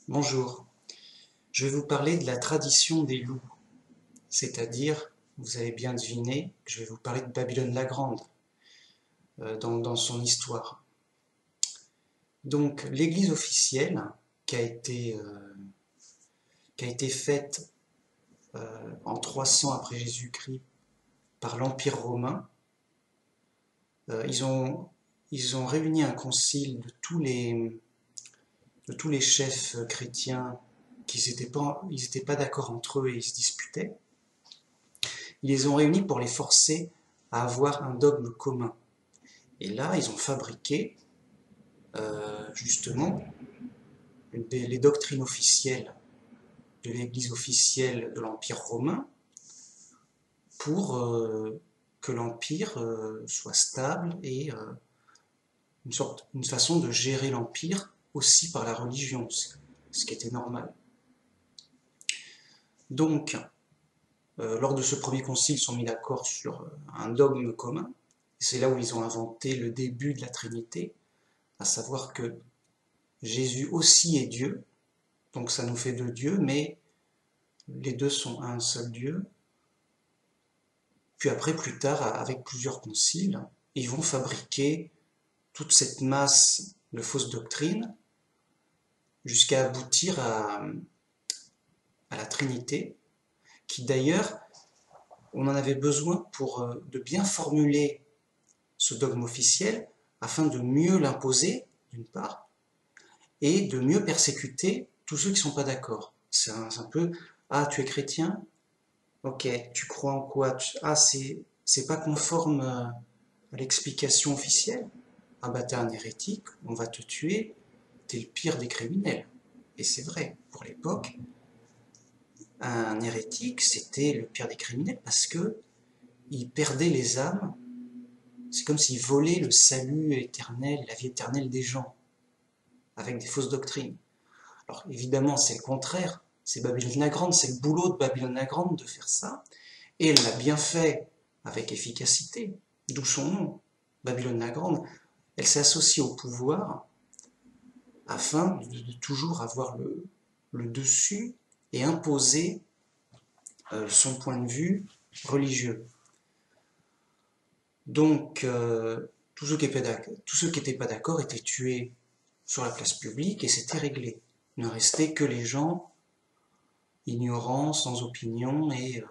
Bonjour, je vais vous parler de la tradition des loups, c'est-à-dire, vous avez bien deviné, que je vais vous parler de Babylone la Grande, dans son histoire. Donc, l'église officielle, qui a été, euh, qui a été faite en 300 après Jésus-Christ par l'Empire romain, ils ont réuni un concile de tous les chefs chrétiens qui ils étaient pas d'accord entre eux et ils se disputaient. Ils les ont réunis pour les forcer à avoir un dogme commun. Et là, ils ont fabriqué justement les doctrines officielles de l'Église officielle de l'Empire romain pour que l'Empire soit stable et une façon de gérer l'Empire aussi par la religion, ce qui était normal. Donc, lors de ce premier concile, ils sont mis d'accord sur un dogme commun. C'est là où ils ont inventé le début de la Trinité, à savoir que Jésus aussi est Dieu, donc ça nous fait deux dieux, mais les deux sont un seul Dieu. Puis après, plus tard, avec plusieurs conciles, ils vont fabriquer toute cette masse de fausses doctrines jusqu'à aboutir à la Trinité, qui d'ailleurs, on en avait besoin pour de bien formuler ce dogme officiel afin de mieux l'imposer, d'une part, et de mieux persécuter tous ceux qui ne sont pas d'accord. C'est un peu, ah, tu es chrétien? Ok, tu crois en quoi? Ah, c'est pas conforme à l'explication officielle? Ah bah t'es un hérétique, on va te tuer, t'es le pire des criminels. Et c'est vrai, pour l'époque, un hérétique, c'était le pire des criminels parce que il perdait les âmes. C'est comme s'il volait le salut éternel, la vie éternelle des gens, avec des fausses doctrines. Alors évidemment, c'est le contraire. C'est Babylone la Grande, c'est le boulot de Babylone la Grande de faire ça. Et elle l'a bien fait avec efficacité, d'où son nom. Babylone la Grande, elle s'est associée au pouvoir afin de toujours avoir le dessus et imposer son point de vue religieux. Donc, tous ceux qui n'étaient pas d'accord étaient tués sur la place publique et c'était réglé. Il ne restait que les gens ignorants, sans opinion et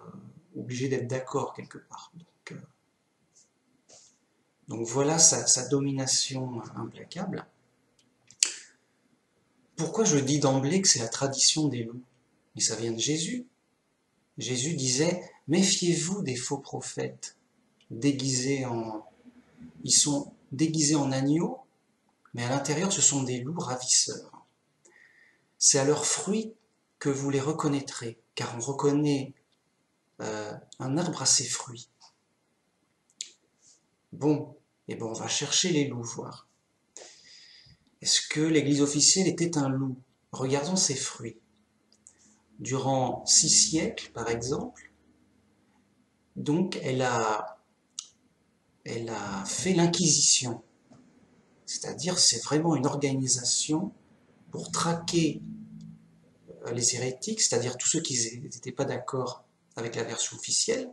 obligés d'être d'accord quelque part. Donc voilà sa domination implacable. Pourquoi je dis d'emblée que c'est la tradition des loups? Mais ça vient de Jésus. Jésus disait, méfiez-vous des faux prophètes, déguisés en... Ils sont déguisés en agneaux, mais à l'intérieur ce sont des loups ravisseurs. C'est à leurs fruits que vous les reconnaîtrez, car on reconnaît un arbre à ses fruits. Bon, et bon, on va chercher les loups, voir. Est-ce que l'Église officielle était un loup? Regardons ses fruits. Durant 6 siècles, par exemple, donc elle a fait l'Inquisition. C'est-à-dire, c'est vraiment une organisation pour traquer les hérétiques, c'est-à-dire tous ceux qui n'étaient pas d'accord avec la version officielle,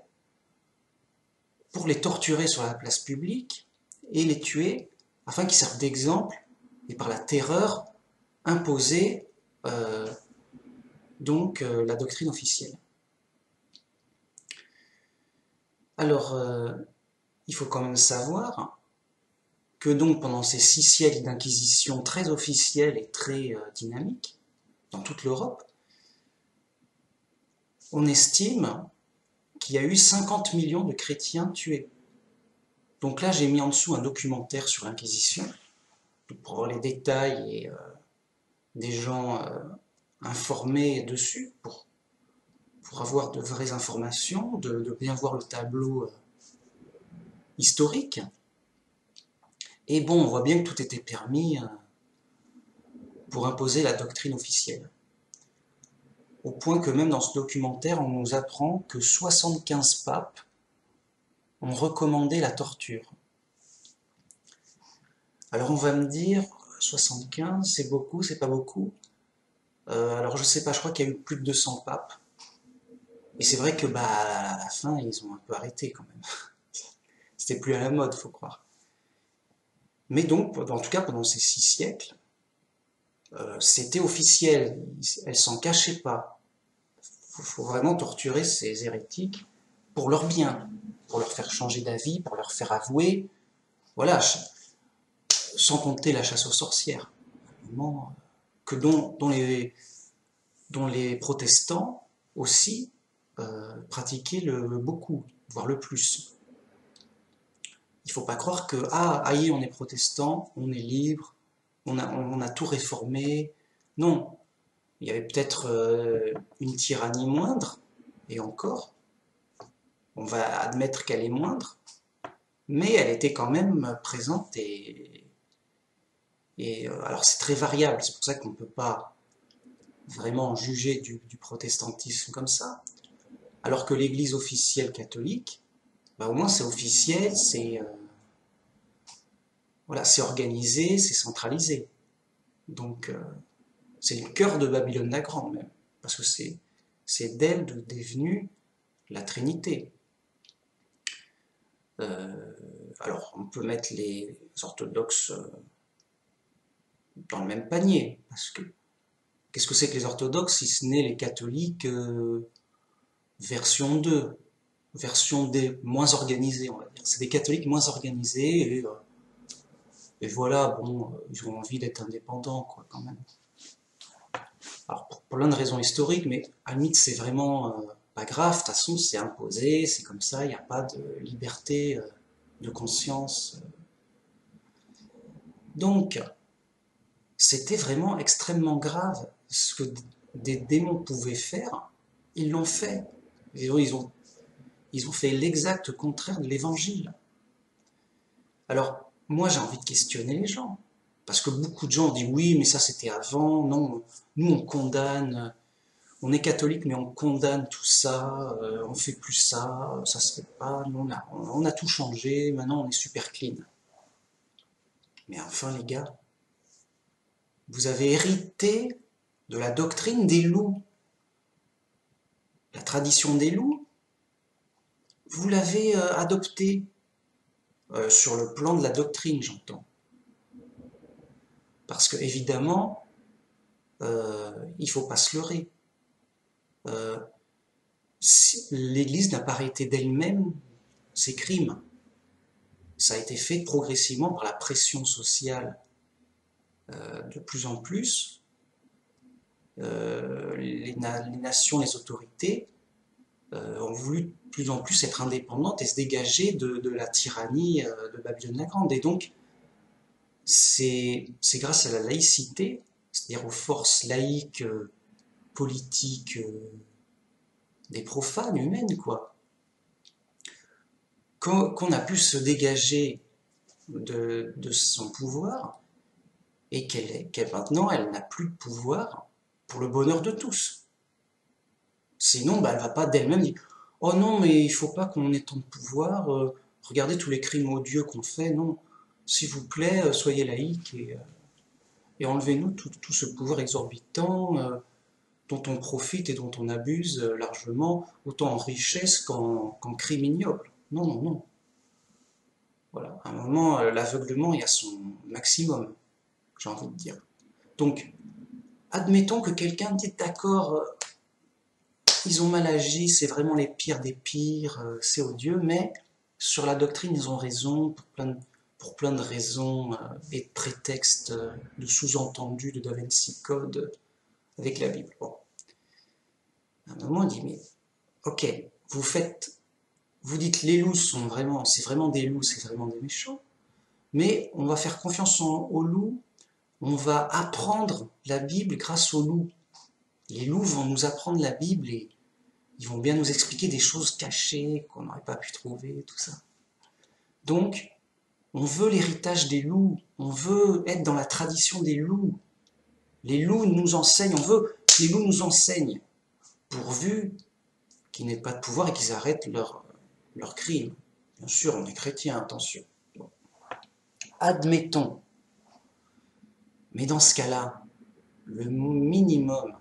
pour les torturer sur la place publique et les tuer afin qu'ils servent d'exemple et par la terreur imposer la doctrine officielle. Alors, il faut quand même savoir que donc pendant ces 6 siècles d'inquisition très officielle et très dynamique dans toute l'Europe, on estime qu'il y a eu 50 millions de chrétiens tués. Donc là, j'ai mis en dessous un documentaire sur l'Inquisition, pour avoir les détails et des gens informés dessus, pour avoir de vraies informations, de bien voir le tableau historique. Et bon, on voit bien que tout était permis pour imposer la doctrine officielle. Au point que même dans ce documentaire, on nous apprend que 75 papes ont recommandé la torture. Alors on va me dire, 75, c'est beaucoup, c'est pas beaucoup? Alors je sais pas, je crois qu'il y a eu plus de 200 papes. Et c'est vrai que bah à la fin, ils ont un peu arrêté quand même. C'était plus à la mode, faut croire. Mais donc, en tout cas, pendant ces 6 siècles, c'était officiel. Elles s'en cachaient pas. Faut vraiment torturer ces hérétiques pour leur bien, pour leur faire changer d'avis, pour leur faire avouer. Voilà, sans compter la chasse aux sorcières, que dont les protestants aussi pratiquaient beaucoup, voire le plus. Il ne faut pas croire que, ah, aïe, on est protestant, on est libre, on a tout réformé. Non, il y avait peut-être une tyrannie moindre, et encore, on va admettre qu'elle est moindre, mais elle était quand même présente alors c'est très variable, c'est pour ça qu'on ne peut pas vraiment juger du protestantisme comme ça, alors que l'Église officielle catholique, bah, au moins c'est officiel, voilà, c'est organisé, c'est centralisé. Donc c'est le cœur de Babylone la Grande même, parce que c'est d'elle d'où est venue la Trinité. Alors on peut mettre les orthodoxes dans le même panier, parce que qu'est-ce que c'est que les orthodoxes si ce n'est les catholiques version 2, version D, moins organisée, on va dire. C'est des catholiques moins organisés, et voilà, bon, ils ont envie d'être indépendants, quoi, quand même. Alors, pour plein de raisons historiques, mais à la limite, c'est vraiment pas grave, de toute façon, c'est imposé, c'est comme ça, il n'y a pas de liberté de conscience. Donc, c'était vraiment extrêmement grave. Ce que des démons pouvaient faire, ils l'ont fait. Ils ont fait l'exact contraire de l'évangile. Alors, moi, j'ai envie de questionner les gens. Parce que beaucoup de gens disent oui, mais ça c'était avant. Non, nous on condamne. On est catholique, mais on condamne tout ça. On fait plus ça. Ça se fait pas. Nous, on a tout changé. Maintenant, on est super clean. Mais enfin, les gars, vous avez hérité de la doctrine des loups. La tradition des loups, vous l'avez adoptée. Sur le plan de la doctrine, j'entends. Parce que, évidemment, il ne faut pas se leurrer. Euh, L'Église n'a pas arrêté d'elle-même ses crimes. Ça a été fait progressivement par la pression sociale de plus en plus. Les nations, les autorités ont voulu de plus en plus être indépendantes et se dégager de la tyrannie de Babylone la Grande. Et donc, c'est grâce à la laïcité, c'est-à-dire aux forces laïques, politiques, des profanes humaines, quoi, qu'on a pu se dégager de son pouvoir et qu'elle maintenant, elle n'a plus de pouvoir pour le bonheur de tous. Sinon, bah, elle va pas d'elle-même dire oh non, mais il faut pas qu'on ait tant de pouvoir, regardez tous les crimes odieux qu'on fait, non, s'il vous plaît, soyez laïcs et enlevez-nous tout ce pouvoir exorbitant dont on profite et dont on abuse largement, autant en richesse qu'en crime ignoble. Non, non, non. Voilà, à un moment, l'aveuglement est à son maximum, j'ai envie de dire. Donc, admettons que quelqu'un dit d'accord, ils ont mal agi, c'est vraiment les pires des pires, c'est odieux, mais sur la doctrine, ils ont raison pour plein de raisons et de prétextes, de sous-entendus de Da Vinci Code avec la Bible. Bon, à un moment, on dit, mais ok, vous dites les loups c'est vraiment des loups, c'est vraiment des méchants, mais on va faire confiance aux loups, on va apprendre la Bible grâce aux loups. Les loups vont nous apprendre la Bible et ils vont bien nous expliquer des choses cachées qu'on n'aurait pas pu trouver, tout ça. Donc, on veut l'héritage des loups, on veut être dans la tradition des loups. Les loups nous enseignent, on veut que les loups nous enseignent, pourvu qu'ils n'aient pas de pouvoir et qu'ils arrêtent leurs crimes. Bien sûr, on est chrétien, attention. Admettons. Mais dans ce cas-là, le minimum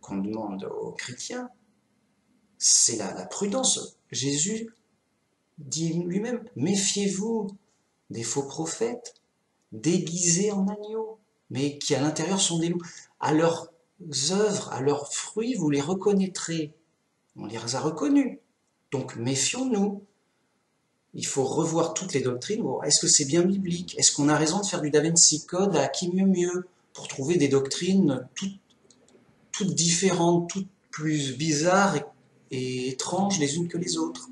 qu'on demande aux chrétiens, c'est la prudence. Jésus dit lui-même, méfiez-vous des faux prophètes déguisés en agneaux, mais qui à l'intérieur sont des loups. À leurs œuvres, à leurs fruits, vous les reconnaîtrez. On les a reconnus. Donc méfions-nous. Il faut revoir toutes les doctrines. Bon, est-ce que c'est bien biblique? Est-ce qu'on a raison de faire du Da Vinci Code à qui mieux mieux pour trouver des doctrines toutes différentes, toutes plus bizarres et étranges les unes que les autres?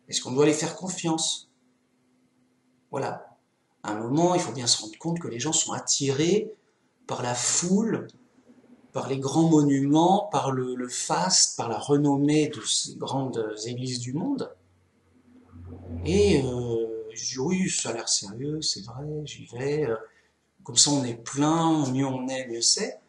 Est-ce qu'on doit les faire confiance? Voilà. À un moment, il faut bien se rendre compte que les gens sont attirés par la foule, par les grands monuments, par le faste, par la renommée de ces grandes églises du monde. Et je dis oui, ça a l'air sérieux, c'est vrai, j'y vais. Comme ça, on est plein, mieux on est, mieux c'est.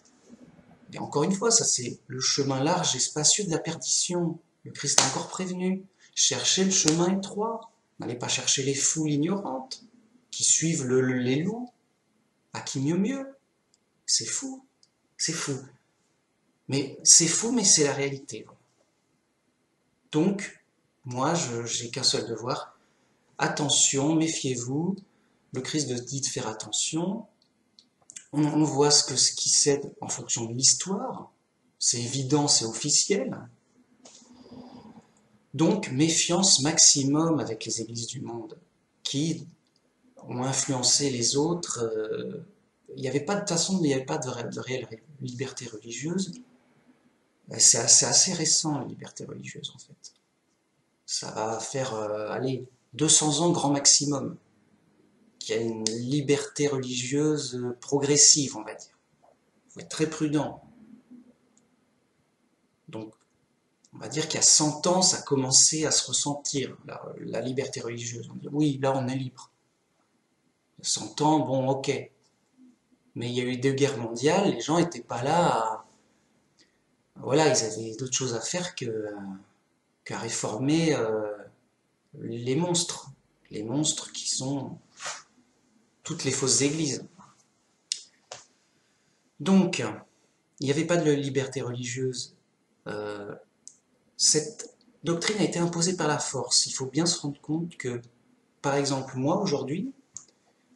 Et encore une fois, ça c'est le chemin large et spacieux de la perdition. Le Christ a encore prévenu. Cherchez le chemin étroit. N'allez pas chercher les foules ignorantes qui suivent les loups. À qui mieux mieux. C'est fou. C'est fou. Mais c'est fou, mais c'est la réalité. Donc, moi, j'ai qu'un seul devoir. Attention, méfiez-vous. Le Christ dit de faire attention. On voit ce qui cède en fonction de l'histoire. C'est évident, c'est officiel. Donc, méfiance maximum avec les églises du monde qui ont influencé les autres. Il n'y avait pas de toute façon, il n'y avait pas de réelle liberté religieuse. C'est assez récent, la liberté religieuse, en fait. Ça va faire, allez, 200 ans grand maximum, qu'il y a une liberté religieuse progressive, on va dire. Il faut être très prudent. Donc, on va dire qu'il y a 100 ans, ça a commencé à se ressentir, la liberté religieuse. On dit, oui, là, on est libre. 100 ans, bon, ok. Mais il y a eu 2 guerres mondiales, les gens n'étaient pas là à... Voilà, ils avaient d'autres choses à faire qu'à réformer les monstres. Les monstres qui sont toutes les fausses églises. Donc, il n'y avait pas de liberté religieuse. Cette doctrine a été imposée par la force. Il faut bien se rendre compte que, par exemple, moi, aujourd'hui,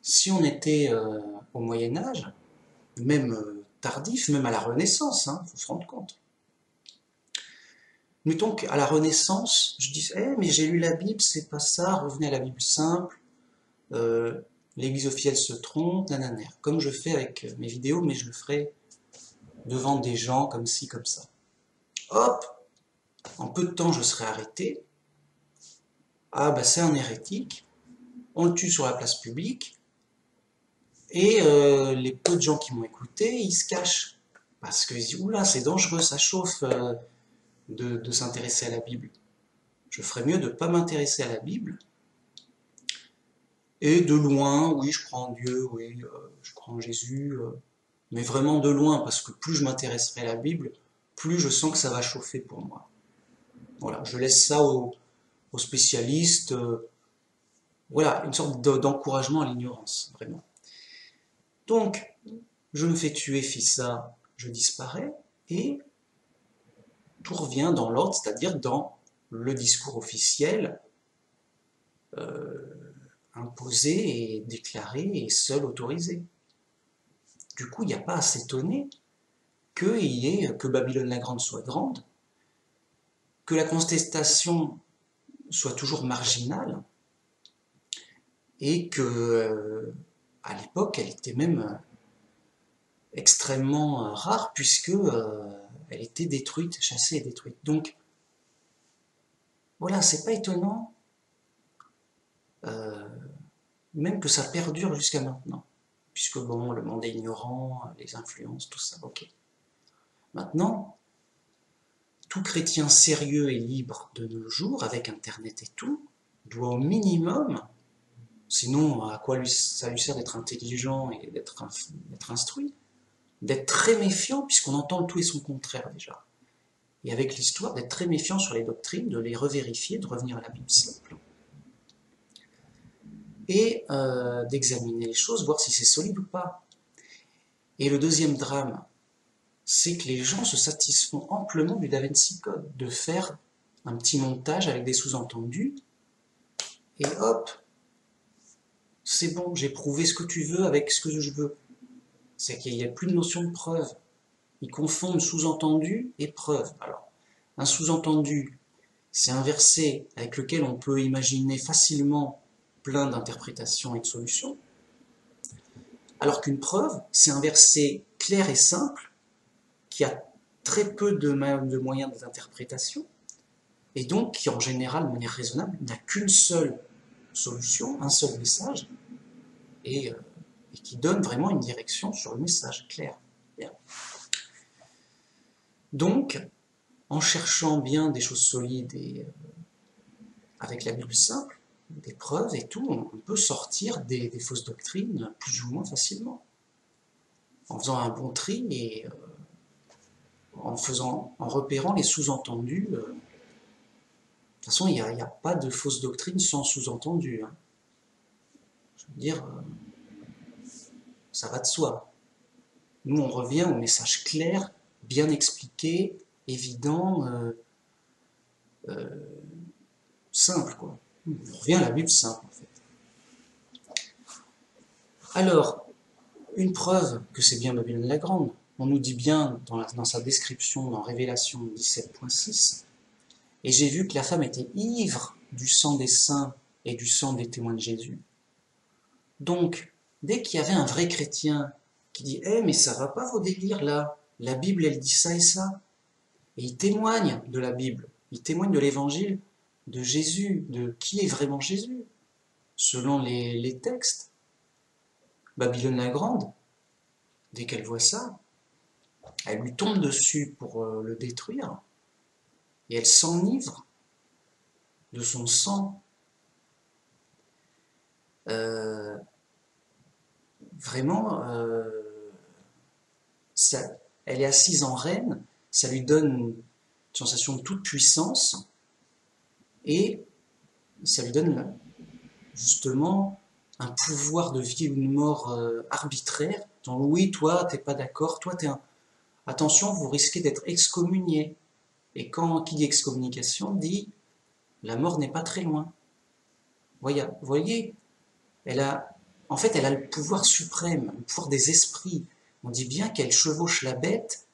si on était au Moyen-Âge, même tardif, même à la Renaissance, il faut se rendre compte. Mettons qu'à la Renaissance, je dis, mais j'ai lu la Bible, c'est pas ça, revenez à la Bible simple, l'Église officielle se trompe, nanana. Comme je fais avec mes vidéos, mais je le ferai devant des gens comme ci, comme ça. Hop, en peu de temps, je serai arrêté. Ah, bah c'est un hérétique, on le tue sur la place publique, et les peu de gens qui m'ont écouté, ils se cachent. Parce qu'ils disent, oula, c'est dangereux, ça chauffe de s'intéresser à la Bible. Je ferais mieux de ne pas m'intéresser à la Bible. Et de loin, oui, je crois en Dieu, oui, je crois en Jésus, mais vraiment de loin, parce que plus je m'intéresserai à la Bible, plus je sens que ça va chauffer pour moi. Voilà, je laisse ça aux spécialistes. Voilà, une sorte d'encouragement à l'ignorance, vraiment. Donc, je me fais tuer, Fissa, je disparais, et tout revient dans l'ordre, c'est-à-dire dans le discours officiel, imposé et déclaré et seul autorisé. Du coup, il n'y a pas à s'étonner que Babylone la Grande soit grande, que la contestation soit toujours marginale, et que à l'époque, elle était même extrêmement rare, puisque elle était détruite, chassée et détruite. Donc, voilà, c'est pas étonnant, même que ça perdure jusqu'à maintenant, puisque bon, le monde est ignorant, les influences, tout ça, ok. Maintenant, tout chrétien sérieux et libre de nos jours, avec Internet et tout, doit au minimum, sinon à quoi ça lui sert d'être intelligent et d'être instruit, d'être très méfiant, puisqu'on entend le tout et son contraire déjà. Et avec l'histoire, d'être très méfiant sur les doctrines, de les revérifier, de revenir à la Bible simple. Et d'examiner les choses, voir si c'est solide ou pas. Et le deuxième drame, c'est que les gens se satisfont amplement du Da Vinci Code, de faire un petit montage avec des sous-entendus, et hop, c'est bon, j'ai prouvé ce que tu veux avec ce que je veux. C'est qu'il n'y a plus de notion de preuve. Ils confondent sous-entendu et preuve. Alors, un sous-entendu, c'est un verset avec lequel on peut imaginer facilement plein d'interprétations et de solutions, alors qu'une preuve, c'est un verset clair et simple, qui a très peu de moyens d'interprétation, et donc qui, en général, de manière raisonnable, n'a qu'une seule solution, un seul message, et qui donne vraiment une direction sur le message clair. Bien. Donc, en cherchant bien des choses solides et avec la Bible simple, des preuves et tout, on peut sortir des fausses doctrines plus ou moins facilement, en faisant un bon tri et en repérant les sous-entendus. De toute façon, il n'y a pas de fausse doctrine sans sous-entendu. Hein. Je veux dire, ça va de soi. Nous, on revient au message clair, bien expliqué, évident, simple, quoi. On revient à la Bible simple, en fait. Alors, une preuve que c'est bien Babylone la Grande, on nous dit bien dans sa description dans Révélation 17.6, et j'ai vu que la femme était ivre du sang des saints et du sang des témoins de Jésus. Donc, dès qu'il y avait un vrai chrétien qui dit « Eh, mais ça va pas vos délires là, la Bible elle dit ça et ça », et il témoigne de la Bible, il témoigne de l'évangile de Jésus, de qui est vraiment Jésus, selon les textes. Babylone la Grande, dès qu'elle voit ça, elle lui tombe dessus pour le détruire, et elle s'enivre de son sang. Vraiment, ça, elle est assise en reine, ça lui donne une sensation de toute puissance, et ça lui donne justement un pouvoir de vie ou de mort arbitraire. Donc oui, toi, t'es pas d'accord, toi, t'es un... Attention, vous risquez d'être excommunié. Et quand qui dit excommunication, dit la mort n'est pas très loin. Voyez, en fait, elle a le pouvoir suprême, le pouvoir des esprits. On dit bien qu'elle chevauche la bête,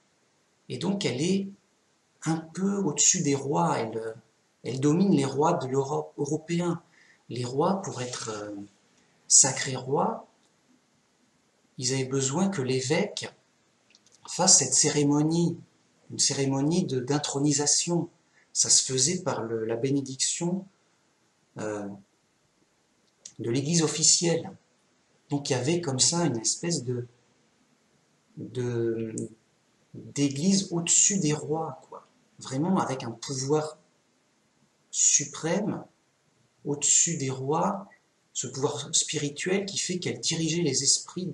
et donc elle est un peu au-dessus des rois. Elle domine les rois de l'Europe européen. Les rois, pour être sacrés rois, ils avaient besoin que l'évêque fasse cette cérémonie, une cérémonie d'intronisation. Ça se faisait par la bénédiction de l'église officielle. Donc il y avait comme ça une espèce d'église au-dessus des rois, quoi. Vraiment avec un pouvoir suprême au-dessus des rois, ce pouvoir spirituel qui fait qu'elle dirigeait les esprits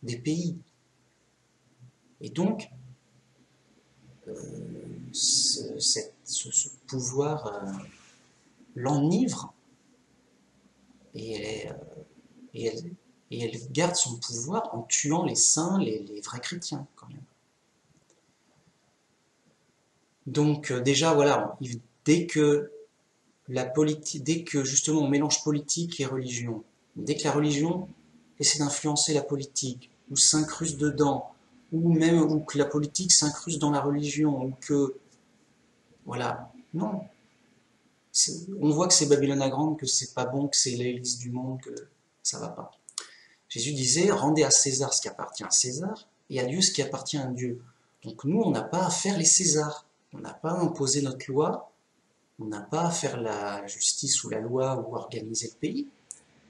des pays. Et donc, ce pouvoir l'enivre, et elle garde son pouvoir en tuant les saints, les vrais chrétiens, quand même. Donc déjà, voilà, dès que justement on mélange politique et religion, dès que la religion essaie d'influencer la politique, ou s'incruste dedans, ou que la politique s'incruste dans la religion, ou que... Voilà, non. On voit que c'est Babylone la Grande, que c'est pas bon, que c'est l'église du monde, que ça va pas. Jésus disait, rendez à César ce qui appartient à César, et à Dieu ce qui appartient à Dieu. Donc nous, on n'a pas à faire les Césars, on n'a pas à imposer notre loi, on n'a pas à faire la justice ou la loi ou organiser le pays,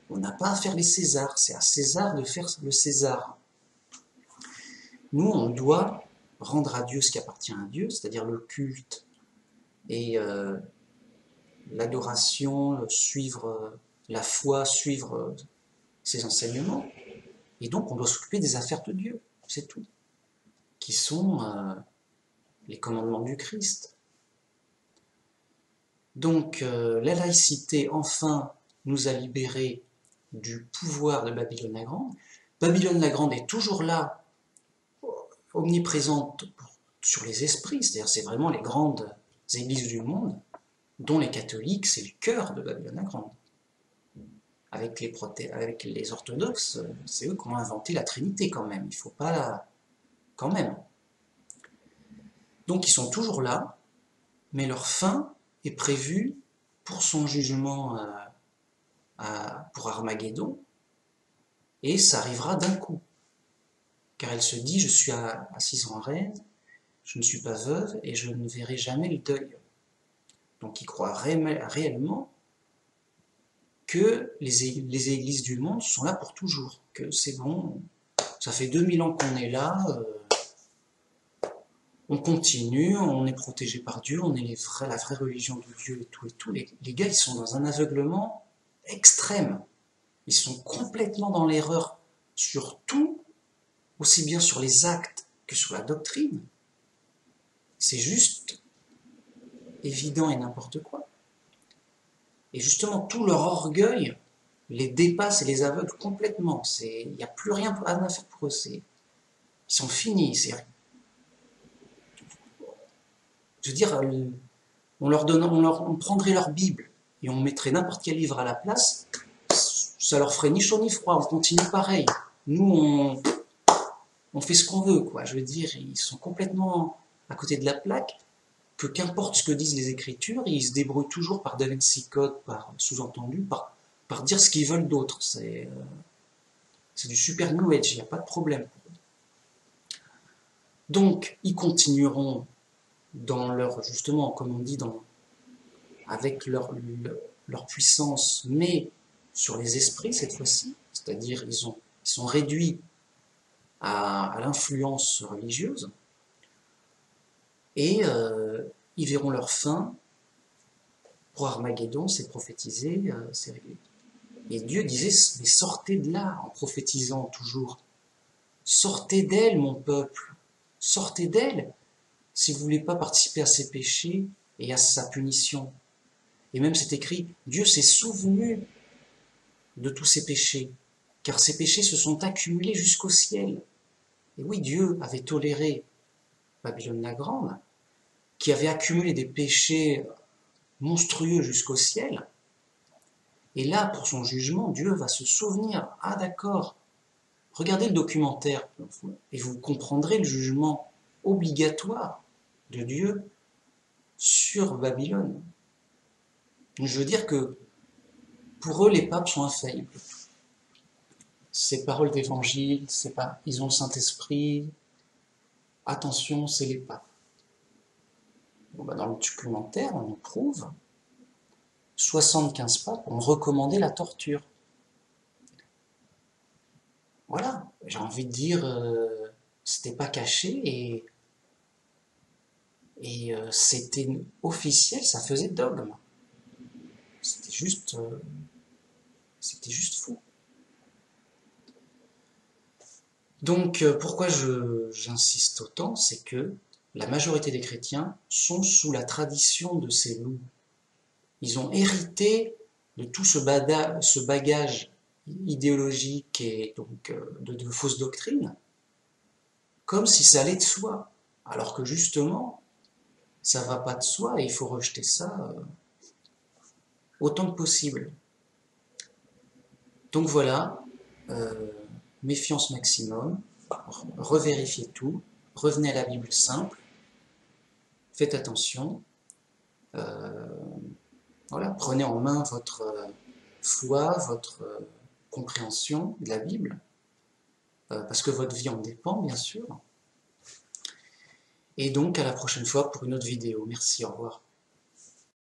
on n'a pas à faire les Césars, c'est à César de faire le César. Nous, on doit rendre à Dieu ce qui appartient à Dieu, c'est-à-dire le culte et l'adoration, suivre la foi, suivre ses enseignements. Et donc, on doit s'occuper des affaires de Dieu, c'est tout, qui sont les commandements du Christ. Donc, la laïcité, enfin, nous a libérés du pouvoir de Babylone la Grande. Babylone la Grande est toujours là omniprésente sur les esprits, c'est-à-dire c'est vraiment les grandes églises du monde, dont les catholiques, c'est le cœur de Babylone la Grande. Avec les orthodoxes, c'est eux qui ont inventé la Trinité quand même, il ne faut pas... quand même. Donc ils sont toujours là, mais leur fin est prévue pour son jugement pour Armageddon, et ça arrivera d'un coup. Car elle se dit, je suis assise en reine, je ne suis pas veuve, et je ne verrai jamais le deuil. Donc ils croient réellement que les églises du monde sont là pour toujours, que c'est bon, ça fait 2000 ans qu'on est là, on continue, on est protégé par Dieu, on est la vraie religion de Dieu et tout et tout. Les gars, ils sont dans un aveuglement extrême. Ils sont complètement dans l'erreur sur tout, aussi bien sur les actes que sur la doctrine. C'est juste évident et n'importe quoi. Et justement, tout leur orgueil les dépasse et les aveugle complètement. Il n'y a plus rien à faire pour eux. Ils sont finis. Je veux dire, on prendrait leur Bible et on mettrait n'importe quel livre à la place, ça leur ferait ni chaud ni froid, on continue pareil. Nous, on fait ce qu'on veut, quoi. Je veux dire, ils sont complètement à côté de la plaque, que qu'importe ce que disent les Écritures, ils se débrouillent toujours par Da Vinci Code, par sous-entendu, par dire ce qu'ils veulent d'autre. C'est du super New Age, il n'y a pas de problème. Donc, ils continueront dans leur, justement, comme on dit, avec leur puissance, mais sur les esprits cette fois-ci, c'est-à-dire ils sont réduits à l'influence religieuse, et ils verront leur fin. Pour Armageddon, c'est prophétisé, c'est réglé. Et Dieu disait, mais sortez de là, en prophétisant toujours. Sortez d'elle, mon peuple, sortez d'elle, si vous ne voulez pas participer à ses péchés et à sa punition. Et même c'est écrit, Dieu s'est souvenu de tous ses péchés, car ses péchés se sont accumulés jusqu'au ciel. Et oui, Dieu avait toléré Babylone la Grande, qui avait accumulé des péchés monstrueux jusqu'au ciel. Et là, pour son jugement, Dieu va se souvenir, ah d'accord, regardez le documentaire, et vous comprendrez le jugement obligatoire de Dieu sur Babylone. Je veux dire que pour eux, les papes sont infaillibles. Ces paroles d'évangile, ils ont le Saint-Esprit. Attention, c'est les papes. Bon, dans le documentaire, on nous prouve 75 papes ont recommandé la torture. Voilà, j'ai envie de dire, c'était pas caché et c'était officiel, ça faisait dogme. C'était juste fou. Donc, pourquoi j'insiste autant, c'est que la majorité des chrétiens sont sous la tradition de ces loups. Ils ont hérité de tout ce bagage idéologique et donc de fausses doctrines, comme si ça allait de soi, alors que justement, ça ne va pas de soi et il faut rejeter ça autant que possible. Donc voilà, méfiance maximum, revérifiez tout, revenez à la Bible simple, faites attention, voilà, prenez en main votre foi, votre compréhension de la Bible, parce que votre vie en dépend, bien sûr. Et donc, à la prochaine fois pour une autre vidéo. Merci, au revoir.